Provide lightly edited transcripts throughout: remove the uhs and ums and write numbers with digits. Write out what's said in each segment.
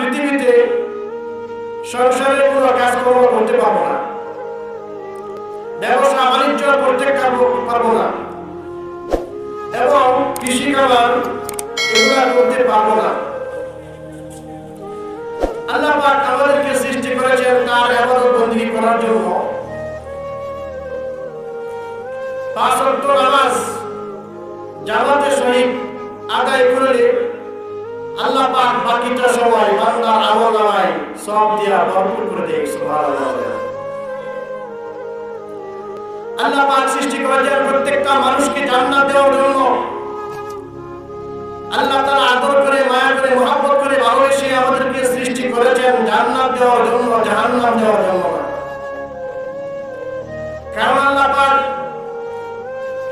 পৃথিবীতে সংসারের কোনো কাজকর্ম করতে পারবো না, ব্যবসা বাণিজ্য করতে পারবো না, এবং কৃষি কাজ এগুলা করতে পারবো না। আল্লাহ পাক আমাদেরকে সৃষ্টি করেছেন তার ইবাদত বندگی করার জন্য। 5 ওয়াক্ত নামাজ জামাতের সহিত আদায় করলে আল্লাহ পাক বাকিটা সময় বান্দার আমলনামায় সওয়াব দিয়া ভরপুর করে দেয়। সুবহানাল্লাহ। আল্লাহ পাক সৃষ্টি করেছেন প্রত্যেকটা মানুষকে জান্নাত দেওয়ার জন্য। আল্লাহ তাআলা আদর করে, মায়া করে, মহব্বত করে, ভালোবেসে আমাদেরকে সৃষ্টি করেছেন জান্নাত দেওয়ার জন্য, জাহান্নাম দেওয়ার জন্য না। কারণ আল্লাহ পাক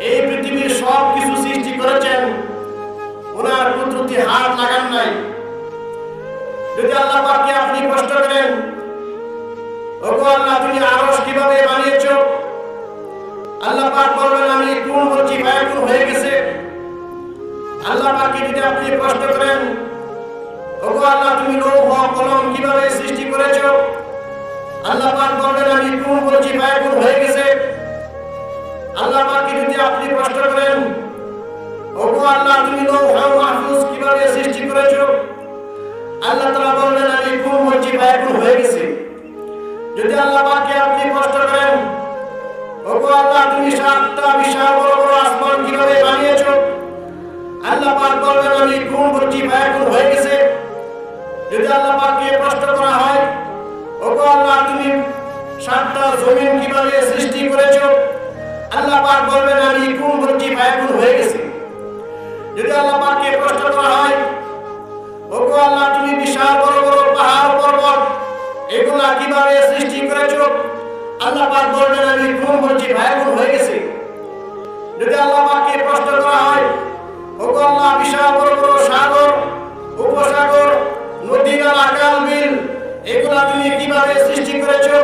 এই পৃথিবীর সব কিছু সৃষ্টি করেছেন, ওনার কুদরতি হাত লাগান নাই। যদি আল্লাহ পাককে আপনি কষ্ট করেন, ওগো আল্লাহ তুমি আরশ কিভাবে বানিয়েছো, আল্লাহ পাক বলবেন আমি কোন বলছি ফায়াকুন হয়ে গেছে। আল্লাহ পাককে যদি আপনি কষ্ট করেন, ওগো আল্লাহ তুমি লৌহ কলম কিভাবে সৃষ্টি করেছো, আল্লাহ পাক বলবেন আমি কোন বলছি ফায়াকুন হয়ে গেছে। আল্লাহ পাককে যদি আপনি কষ্ট করেন, ওগো আল্লাহ তুমি লৌহ মাহফুজ কিভাবে সৃষ্টি করেছো, আল্লাহ তাআলা বলবেন আমি কোন বলছি ফায়াকুন হয়ে গেছে। যদি আল্লাহ পাককে আপনি কষ্ট করেন, ওগো আল্লাহ তুমি 7টা বিশাল বড় বড় আসমান কিভাবে বানিয়েছো, আল্লাহ পাক বলবেন আমি কোন বলছি ফায়াকুন হয়ে গেছে। যদি আল্লাহ পাককে প্রশ্ন করা হয়, ওগো আল্লাহ তুমি 7টা জমিন কিভাবে সৃষ্টি করেছো, আল্লাহ পাক বলবেন আমি কোন বলছি ফায়াকুন হয়ে গেছে। যদি আল্লাহ পাককে প্রশ্ন করা হয়, ওগো আল্লাহ তুমি বিশাল বড় বড় পাহাড় পর্বত এগুলা কিভাবে সৃষ্টি করেছো, আল্লাহ পাক বলবেন আমি কোন বলছি ফায়াকুন হয়ে গেছে। যদি আল্লাহ পাককে প্রশ্ন করা হয়, ওগো আল্লাহ বিশাল বড় বড় সাগর, উপসাগর, নদী, নালা, খাল, বিল এগুলা তুমি কিভাবে সৃষ্টি করেছো,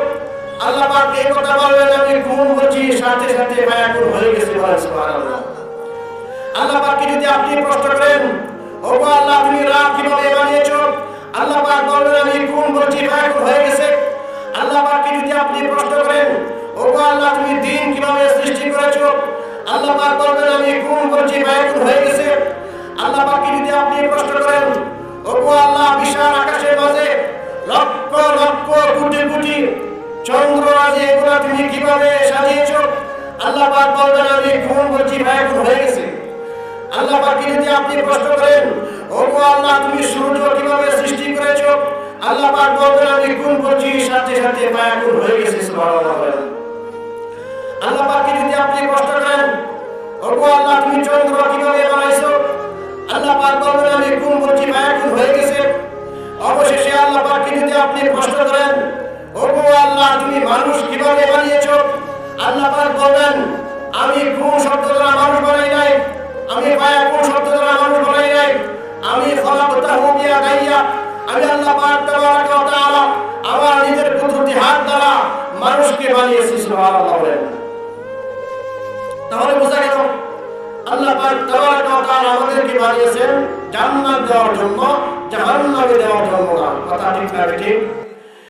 আল্লাহ পাক এই কথা বলবেন আমি কোন বলছি সাথে সাথে ফায়াকুন হয়ে গেছে। সুবহানাল্লাহ। আল্লাহ পাককে যদি আপনি প্রশ্ন করেন, ওগো আল্লাহ তুমি রাত কিভাবে বানিয়েছো, আল্লাহ পাক বলবেন আমি কোন বলছি ফায়াকুন হয়ে গেছে। আল্লাহ পাককে যদি আপনি প্রশ্ন করেন, ওগো আল্লাহ তুমি দিন কিভাবে সৃষ্টি করেছো, আল্লাহ পাক বলবেন আমি কোন বলছি ফায়াকুন হয়ে গেছে। আল্লাহ পাককে যদি আপনি প্রশ্ন করেন, ওগো আল্লাহ বিশাল আকাশের মাঝে লক্ষ লক্ষ কোটি কোটি চন্দ্র আছে এগুলা তুমি কিভাবে সাজিয়েছো, আল্লাহ পাক বলবেন আমি কোন বলছি ফায়াকুন হয়ে গেছে। আল্লাহ পাককে যদি আপনি প্রশ্ন করেন, ওগো আল্লাহ তুমি সূর্য কিভাবে সৃষ্টি করেছো, আল্লাহ পাক বলবেন আমি কোন বলছি সাথে সাথে ফায়াকুন হয়ে গেছে। সুবহানাল্লাহ। আল্লাহ পাককে যদি আপনি প্রশ্ন করেন, ওগো আল্লাহ তুমি চন্দ্র কিভাবে বানাইছো, আল্লাহ পাক বলবেন আমি কোন বলছি ফায়াকুন হয়ে গেছে। অবশেষে আল্লাহ পাককে যদি আপনি প্রশ্ন করেন, ওগো আল্লাহ তুমি মানুষ কিভাবে বানিয়েছো, আল্লাহ পাক বলবেন আমি কোন শব্দ দ্বারা মানুষ বানাই নাই, আমি ফায়াকুন শব্দ দ্বারা মানুষ বানাই নাই, আমি খলাকতাহু বিয়াদাইয়া, আমি আল্লাহ পাক তাবারাকা ওয়া তাআলা আমার নিজের কুদরতি হাত দ্বারা মানুষকে বানিয়েছি। সুবহানাল্লাহ। তাহলে বোঝা গেল আল্লাহ পাক তাবারাকা ওয়া তাআলা আমাদেরকে বানিয়েছেন জান্নাত দেওয়ার জন্য, জাহান্নামে দেওয়ার জন্য না। কথা ঠিক না ঠিক?